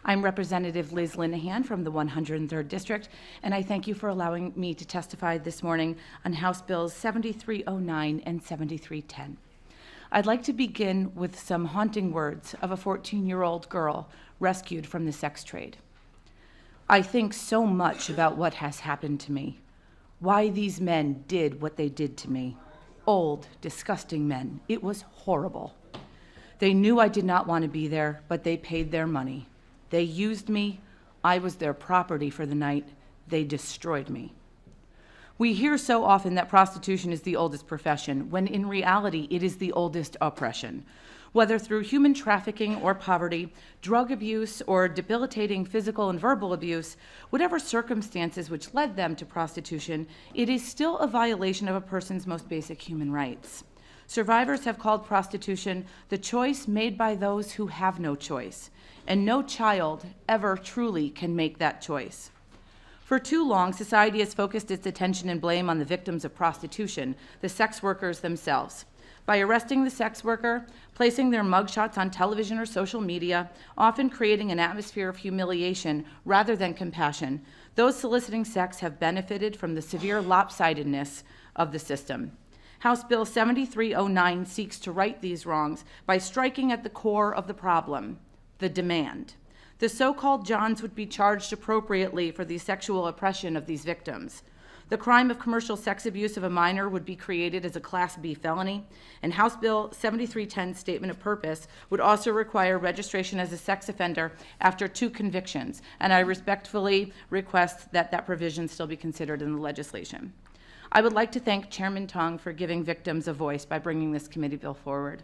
I'm Representative Liz Linehan from the 103rd District, and I thank you for allowing me to testify this morning on House Bills 7309 and 7310. I'd like to begin with some haunting words of a 14-year-old girl rescued from the sex trade. I think so much about what has happened to me, why these men did what they did to me. Old, disgusting men. It was horrible. They knew I did not want to be there, but they paid their money. They used me. I was their property for the night. They destroyed me. We hear so often that prostitution is the oldest profession, when in reality it is the oldest oppression. Whether through human trafficking or poverty, drug abuse, or debilitating physical and verbal abuse, whatever circumstances which led them to prostitution, it is still a violation of a person's most basic human rights. Survivors have called prostitution the choice made by those who have no choice, and no child ever truly can make that choice. For too long, society has focused its attention and blame on the victims of prostitution, the sex workers themselves. By arresting the sex worker, placing their mugshots on television or social media, often creating an atmosphere of humiliation rather than compassion, those soliciting sex have benefited from the severe lopsidedness of the system. House Bill 7309 seeks to right these wrongs by striking at the core of the problem, the demand. The so-called Johns would be charged appropriately for the sexual oppression of these victims. The crime of commercial sex abuse of a minor would be created as a Class B felony, and House Bill 7310's statement of purpose would also require registration as a sex offender after 2 convictions, and I respectfully request that that provision still be considered in the legislation. I would like to thank Chairman Tong for giving victims a voice by bringing this committee bill forward,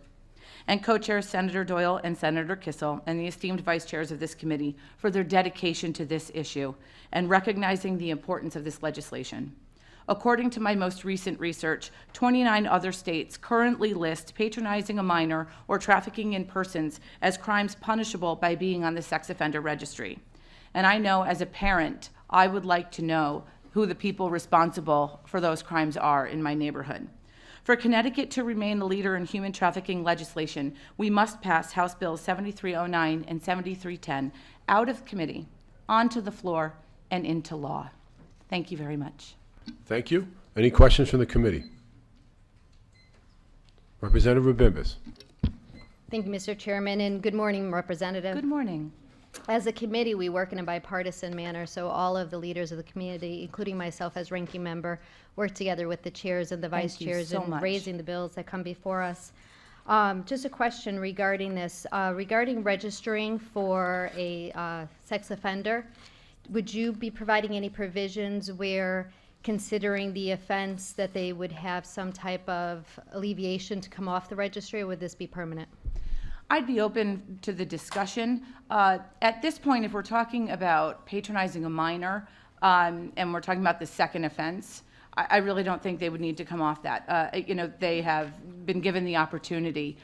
and co-chairs Senator Doyle and Senator Kissel, and the esteemed vice chairs of this committee for their dedication to this issue and recognizing the importance of this legislation. According to my most recent research, 29 other states currently list patronizing a minor or trafficking in persons as crimes punishable by being on the sex offender registry. And I know as a parent, I would like to know who the people responsible for those crimes are in my neighborhood. For Connecticut to remain a leader in human trafficking legislation, we must pass House Bills 7309 and 7310 out of committee, onto the floor, and into law. Thank you very much. Thank you. Any questions from the committee? Representative Rabimbis. Thank you, Mr. Chairman, and good morning, Representative. Good morning. As a committee, we work in a bipartisan manner, so all of the leaders of the community, including myself as ranking member, work together with the chairs and the vice chairs in raising the bills that come before us. Just a question regarding this. Regarding registering for a sex offender, would you be providing any provisions where, considering the offense, that they would have some type of alleviation to come off the registry, or would this be permanent? I'd be open to the discussion. At this point, if we're talking about patronizing a minor and we're talking about the second offense, I really don't think they would need to come off that. They have been given the opportunity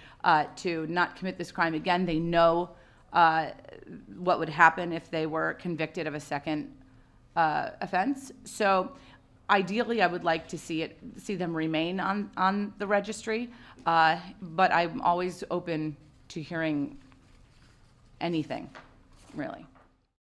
to not commit this crime again. They know what would happen if they were convicted of a second offense. So ideally, I would like to see them remain on the registry, but I'm always open to hearing anything, really.